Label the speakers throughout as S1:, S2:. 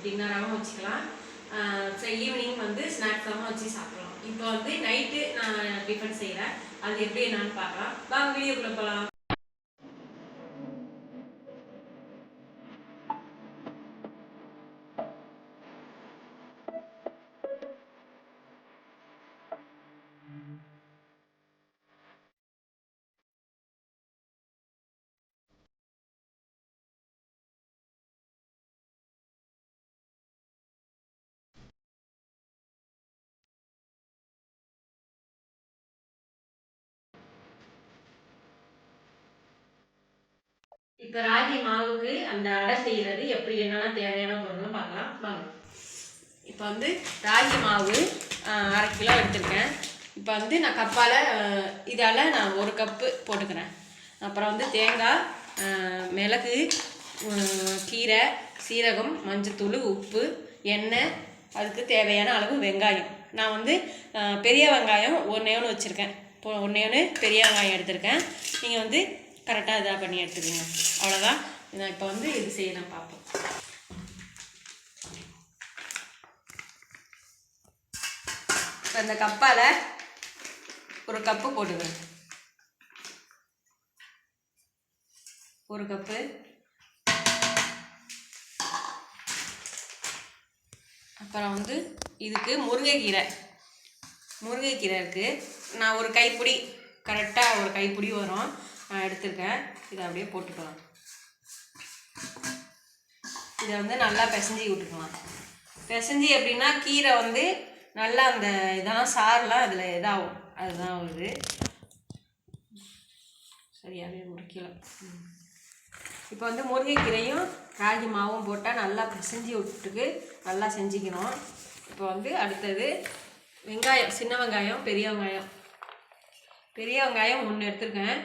S1: டின்னராகவும் வச்சுக்கலாம். ஈவினிங் வந்து ஸ்நாக்ஸாகவும் வச்சு சாப்பிடலாம். இப்போ வந்து நைட்டு நான் டிஃபன் செய்கிறேன். அது எப்படி என்னன்னு பார்க்கலாம். வாங்க வீடியோக்குள்ளே போகலாம். இப்போ ராகி மாவுக்கு அந்த அடை செய்கிறது எப்படி என்னெல்லாம் தேவையான பொருள்னு பார்க்கலாம் வாங்க. இப்போ வந்து ராகி மாவு 1/2 கிலோ எடுத்திருக்கேன். இப்போ வந்து நான் கப்பால் இதால் நான் 1 கப்பு போட்டுக்கிறேன். அப்புறம் வந்து தேங்காய், மிளகு, கீரை, சீரகம், மஞ்சத்தூள், உப்பு, எண்ணெய், அதுக்கு தேவையான அளவு வெங்காயம். நான் வந்து பெரிய வெங்காயம் ஒன்று வச்சுருக்கேன். ஒன்று பெரிய வெங்காயம் எடுத்திருக்கேன். நீங்கள் வந்து கரெக்டாக இதாக பண்ணி எடுத்துக்கோங்க. அவ்வளோதான். நான் இப்போ வந்து இது செய்யலாம் பார்ப்போம். இப்போ இந்த கப்பால் 1 கப்பு போட்டுக்கிறேன். 1 கப்பு. அப்புறம் வந்து இதுக்கு முருங்கைக்கீரை இருக்குது. நான் 1 கைப்பிடி, கரெக்டாக 1 கைப்பிடி வரும் நான் எடுத்துருக்கேன். இதை அப்படியே போட்டுக்கலாம். இதை வந்து நல்லா பிசைஞ்சி விட்டுக்கலாம். பிசைஞ்சி எப்படின்னா கீரை வந்து நல்லா அந்த இதெல்லாம் சாரெலாம் அதில் இதாகும். அதுதான் வருது. சரியாகவே முறிக்கலாம். இப்போ வந்து முருங்கைக்கீரையும் ராகி மாவும் போட்டால் நல்லா பிசைஞ்சி விட்டுட்டு நல்லா செஞ்சுக்கணும். இப்போ வந்து அடுத்தது வெங்காயம், சின்ன வெங்காயம், பெரிய வெங்காயம். பெரிய வெங்காயம் 1 எடுத்துருக்கேன்.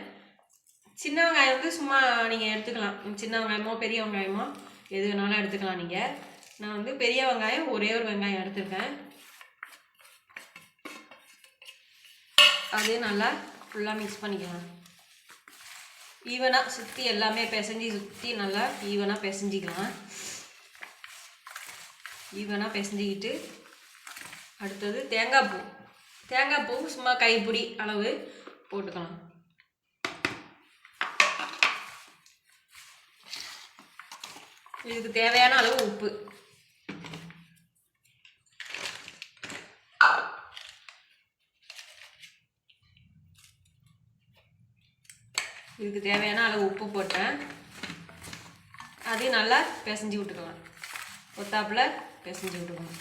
S1: சின்ன வெங்காயம் வந்து சும்மா நீங்கள் எடுத்துக்கலாம். சின்ன வெங்காயமோ பெரிய வெங்காயமோ எது வேணாலும் எடுத்துக்கலாம் நீங்கள். நான் வந்து பெரிய வெங்காயம் ஒரே 1 வெங்காயம் எடுத்துருக்கேன். அது நல்லா ஃபுல்லாக மிக்ஸ் பண்ணிக்கலாம். ஈவனாக சுற்றி எல்லாமே சுற்றி நல்லா ஈவனாக பிசைஞ்சிக்கலாம். ஈவனாக பிசைஞ்சிக்கிட்டு அடுத்தது தேங்காய் பூ சும்மா கைப்பிடி அளவு போட்டுக்கலாம். இதுக்கு தேவையான அளவு உப்பு. இதுக்கு தேவையான அளவு உப்பு போட்டேன். அதையும் நல்லா பிசைஞ்சி விட்டுக்கலாம். ஒத்தாப்பில் பிசைஞ்சி விட்டுக்கணும்.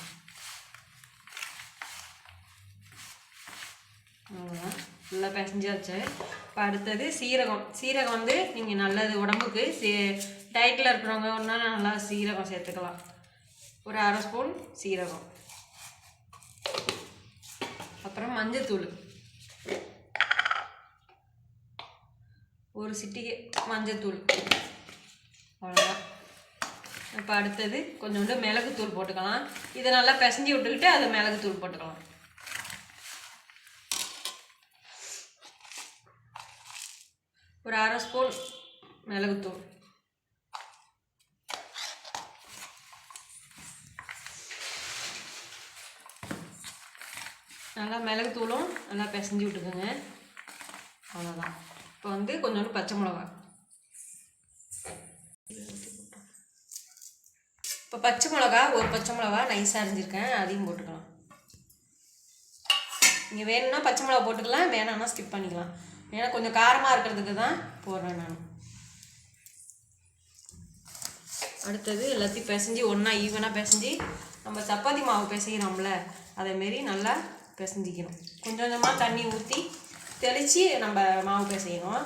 S1: அவ்வளோதான், ஃபுல்லாக பிசைஞ்சாச்சு. இப்போ அடுத்தது சீரகம் வந்து நீங்கள் நல்லது உடம்புக்கு. டயட்டில் இருக்கிறவங்க ஒன்றா நல்லா சீரகம் சேர்த்துக்கலாம். 1 1/2 ஸ்பூன் சீரகம். அப்புறம் மஞ்சத்தூள் 1 சிட்டிகை மஞ்சத்தூள். அவ்வளோதான். இப்போ அடுத்தது கொஞ்சோண்டு மிளகுத்தூள் போட்டுக்கலாம். இதை நல்லா பிசைஞ்சி விட்டுக்கிட்டு அது மிளகுத்தூள் போட்டுக்கலாம். ஒரு 1/2 ஸ்பூன் மிளகுத்தூள். நல்லா மிளகுத்தூளும் நல்லா பிசைஞ்சி விட்டுக்குங்க. அவ்வளோதான். இப்போ வந்து கொஞ்சோண்டு பச்சை மிளகா. இப்போ பச்சை மிளகா 1 பச்சை மிளகா நைஸாக அரிஞ்சிருக்கேன். அதையும் போட்டுக்கலாம். நீங்கள் வேணும்னா பச்சை மிளகா போட்டுக்கலாம், வேணாம்னா ஸ்கிப் பண்ணிக்கலாம். ஏன்னா கொஞ்சம் காரமாக இருக்கிறதுக்கு தான் போடுறேன் நான். அடுத்தது எல்லாத்தையும் பிசைஞ்சி ஒன்றா ஈவனாக பிசைஞ்சி நம்ம சப்பாத்தி மாவு பிசைகிறோம்ல அதேமாரி நல்லா பிசைஞ்சிக்கணும். கொஞ்சம் கொஞ்சமாக தண்ணி ஊற்றி தெளித்து நம்ம மாவு பிசையணும்.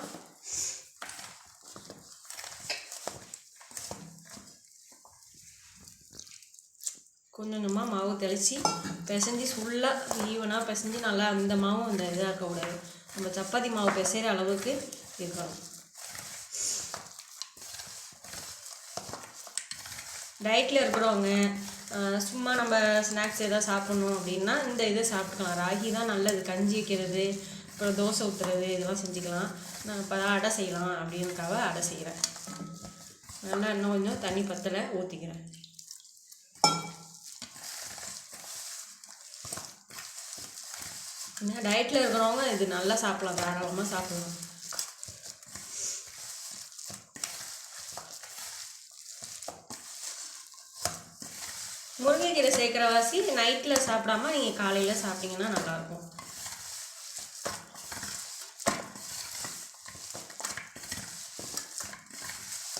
S1: கொஞ்சமாக மாவு தெளித்து பிசைஞ்சு ஃபுல்லாக ஈவனாக பிசைஞ்சு நல்லா அந்த மாவும் அந்த இதாக இருக்கக்கூடாது. நம்ம சப்பாத்தி மாவு பிசைகிற அளவுக்கு இருக்கணும். டயட்டில் இருக்கிறவங்க சும்மா நம்ம ஸ்நாக்ஸ் எதாவது சாப்பிட்ணும் அப்படின்னா இந்த இதை சாப்பிட்டுக்கலாம். ராகி தான் நல்லது. கஞ்சி வைக்கிறது, அப்புறம் தோசை ஊற்றுறது இதெல்லாம் செஞ்சுக்கலாம். நான் இப்போ அடை செய்யலாம் அப்படின்னுக்காக அடை செய்கிறேன். நல்லா இன்னும் கொஞ்சம் தண்ணி பத்தலை ஊற்றிக்கிறேன். ஏன்னா டயட்டில் இருக்கிறவங்க இது நல்லா சாப்பிட்லாம், தாராளமாக சாப்பிட்லாம். முருங்கைக்கீரை சேர்க்குறவாசி நைட்டில் சாப்பிடாம நீங்கள் காலையில் சாப்பிட்டீங்கன்னா நல்லாயிருக்கும்.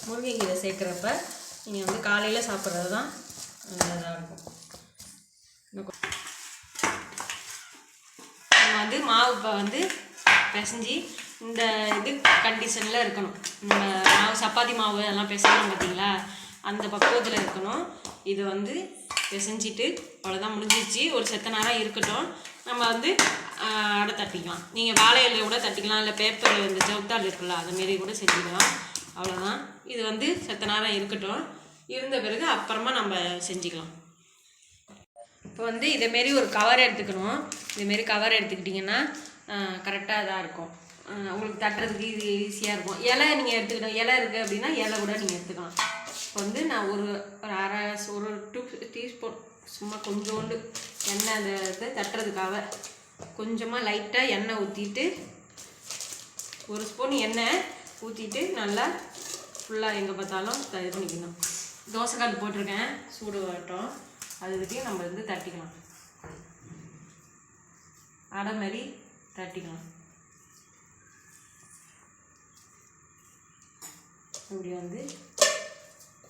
S1: முருங்கைக்கீரை சேர்க்குறப்ப நீங்கள் வந்து காலையில் சாப்பிட்றது தான் நல்லதாக இருக்கும். நம்ம வந்து மாவு இப்போ வந்து பிசைஞ்சி இந்த இது கண்டிஷனில் இருக்கணும். நம்ம மாவு சப்பாத்தி மாவு அதெல்லாம் பிசைஞ்சோம் பார்த்தீங்களா, அந்த பக்குவத்தில் இருக்கணும். இது வந்து பிசைஞ்சிட்டு அவ்வளோதான், முடிஞ்சிச்சு. ஒரு செத்த நேரம் இருக்கட்டும். நம்ம வந்து அடை தட்டிக்கலாம். நீங்கள் வாழை இலையை கூட தட்டிக்கலாம், இல்லை பேப்பர் இந்த ஜவுத்தாள் இருக்குல்ல அதுமாரி கூட செஞ்சுக்கலாம். அவ்வளோதான். இது வந்து செத்த நேரம் இருக்கட்டும். இருந்த பிறகு அப்புறமா நம்ம செஞ்சுக்கலாம். இப்போ வந்து இதேமாரி ஒரு கவர் எடுத்துக்கணும். இதேமாரி கவர் எடுத்துக்கிட்டிங்கன்னா கரெக்டாக இதாக இருக்கும். உங்களுக்கு தட்டுறதுக்கு இது ஈஸியாக இருக்கும். இலை நீங்கள் எடுத்துக்கணும். இலை இருக்குது அப்படின்னா இலை கூட நீங்கள் எடுத்துக்கலாம். இப்போ வந்து நான் ஒரு ஒரு 2 டீஸ்பூன் சும்மா கொஞ்சோண்டு எண்ணெய் அந்த இதை தட்டுறதுக்காக கொஞ்சமாக லைட்டாக எண்ணெய் ஊற்றிட்டு, 1 ஸ்பூன் எண்ணெய் ஊற்றிட்டு நல்லா ஃபுல்லாக எங்கே பார்த்தாலும் இது பண்ணிக்கணும். தோசைக்கல் போட்டிருக்கேன், சூடு வரட்டும். அதுக்கிட்டையும் நம்ம வந்து தட்டிக்கலாம். அடை மாதிரி தட்டிக்கலாம். இப்படி வந்து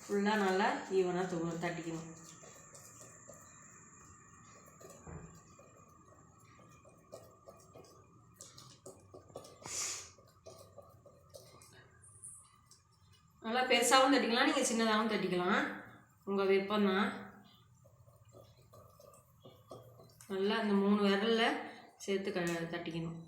S1: ஃபுல்லாக நல்லா ஈவனாக தட்டிக்கணும். நல்லா பெருசாகவும் தட்டிக்கலாம், நீங்கள் சின்னதாகவும் தட்டிக்கலாம், உங்கள் விருப்பம்தான். நல்லா அந்த 3 விரலில் சேர்த்து தட்டிக்கணும்.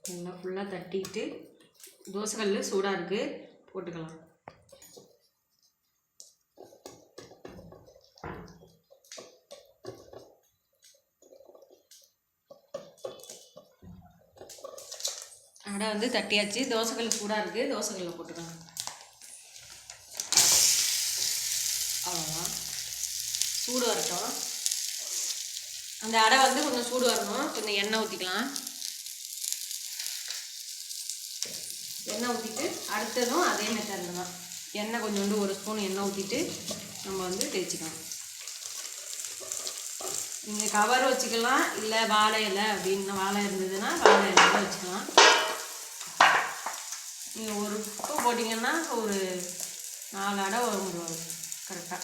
S1: நல்லா ஃபுல்லாக தட்டிட்டு தோசைக்கல் சூடாக இருக்குது, போட்டுக்கலாம். அடை வந்து தட்டியாச்சு. தோசைக்கல் சூடாக இருக்குது, தோசைக்கல்லில் போட்டுக்கலாம். அவ்வளோதான், சூடு வரட்டும். அந்த அடை வந்து கொஞ்சம் சூடு வரணும். கொஞ்சம் எண்ணெய் ஊற்றிக்கலாம். எண்ணெய் ஊற்றிட்டு அடுத்ததும் அதே மெத்தடில் தான். எண்ணெய் கொஞ்சோண்டு 1 ஸ்பூன் எண்ணெய் ஊற்றிட்டு நம்ம வந்து தேய்ச்சிக்கலாம். நீங்கள் கவர் வச்சுக்கலாம், இல்லை வாழை இலை அப்படின்னு வாழை இருந்ததுன்னா வாழை இலை வச்சுக்கலாம். நீங்கள் ஒரு உப்பு போட்டிங்கன்னா ஒரு 4 அடை வரும் கரெக்டாக.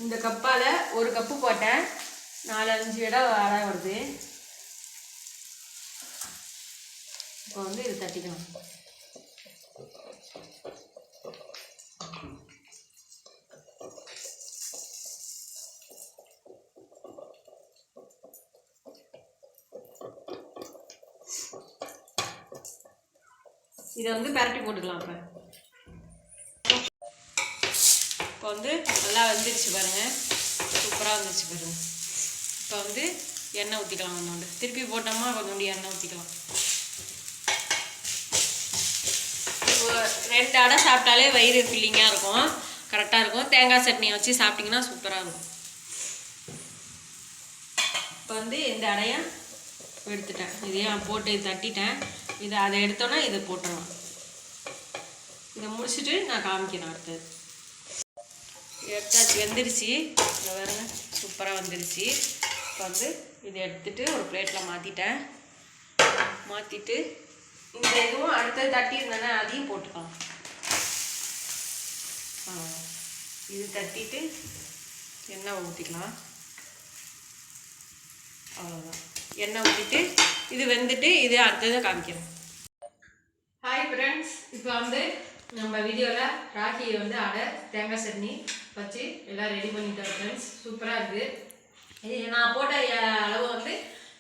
S1: இந்த கப்பால் 1 கப்பு போட்டேன், 4-5 அடை வருது. இப்போ வந்து இது தட்டிக்கலாம். இதை வந்து பரட்டி போட்டுக்கலாம். இப்போ வந்து நல்லா வந்துருச்சு பாருங்கள், சூப்பராக வந்துருச்சு பாருங்கள். இப்போ வந்து எண்ணெய் ஊற்றிக்கலாம். கொஞ்சோண்டு திருப்பி போட்டோமா கொஞ்சோண்டு எண்ணெய் ஊற்றிக்கலாம். 2 அடை சாப்பிட்டாலே வயிறு ஃபில்லிங்காக இருக்கும், கரெக்டாக இருக்கும். தேங்காய் சட்னியை வச்சு சாப்பிட்டிங்கன்னா சூப்பராக இருக்கும். இப்போ வந்து இந்த அடையை எடுத்துட்டேன், இதையும் போட்டு தட்டிட்டேன். அதை எடுத்தோன்னா இதை போட்டுடலாம். இதை முடிச்சுட்டு நான் காமிக்கிறேன். அடுத்தது எடுத்தாச்சு, வெந்துருச்சு. இதை பாருங்க, சூப்பராக வந்துருச்சு. இப்போ வந்து இதை எடுத்துட்டு ஒரு பிளேட்டில் மாற்றிட்டு இந்த இதுவும் அடுத்தது தட்டியிருந்தேன்னா அதையும் போட்டுக்கலாம். இது தட்டிட்டு எண்ணெய் ஊற்றிக்கலாம். அவ்வளோதான். எண்ணெய் ஊற்றிட்டு இது வெந்துட்டு இது அடுத்தது காமிக்கிறேன். ஹாய் ஃப்ரெண்ட்ஸ், இப்போ வந்து நம்ம வீடியோவில் ராகி வந்து அடை தேங்காய் சட்னி வச்சு எல்லாம் ரெடி பண்ணிட்டோம் ஃப்ரெண்ட்ஸ். சூப்பராக இருக்குது. இது நான் போட்ட அளவு வந்து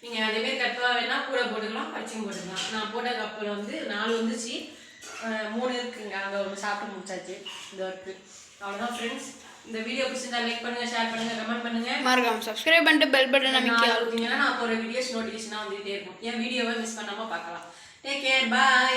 S1: நீங்கள் அதேமாரி கட்டாக வேணால் கூட போட்டுக்கலாம், பச்சையும் போட்டுக்கலாம். நான் போட்ட கப்பில் வந்து 4 வந்துச்சு, 3 இருக்குங்க. அங்கே ஒன்று சாப்பிட்டு முடிச்சாச்சு. இந்த இருக்குது. அவ்வளோதான் ஃப்ரெண்ட்ஸ். இந்த வீடியோ பிடிச்சிருந்தா லைக் பண்ணுங்கள், ஷேர் பண்ணுங்கள், கமெண்ட் பண்ணுங்கள்,
S2: மறக்காம சப்ஸ்கிரைப் பண்ணிட்டு பெல் பட்டன் அமைக்க
S1: நான் போகிற வீடியோஸ் நோட்டிஃபிகேஷனாக வந்துகிட்டே இருக்கும். என் வீடியோவை மிஸ் பண்ணாமல் பார்க்கலாம். டேக் கேர், பாய்.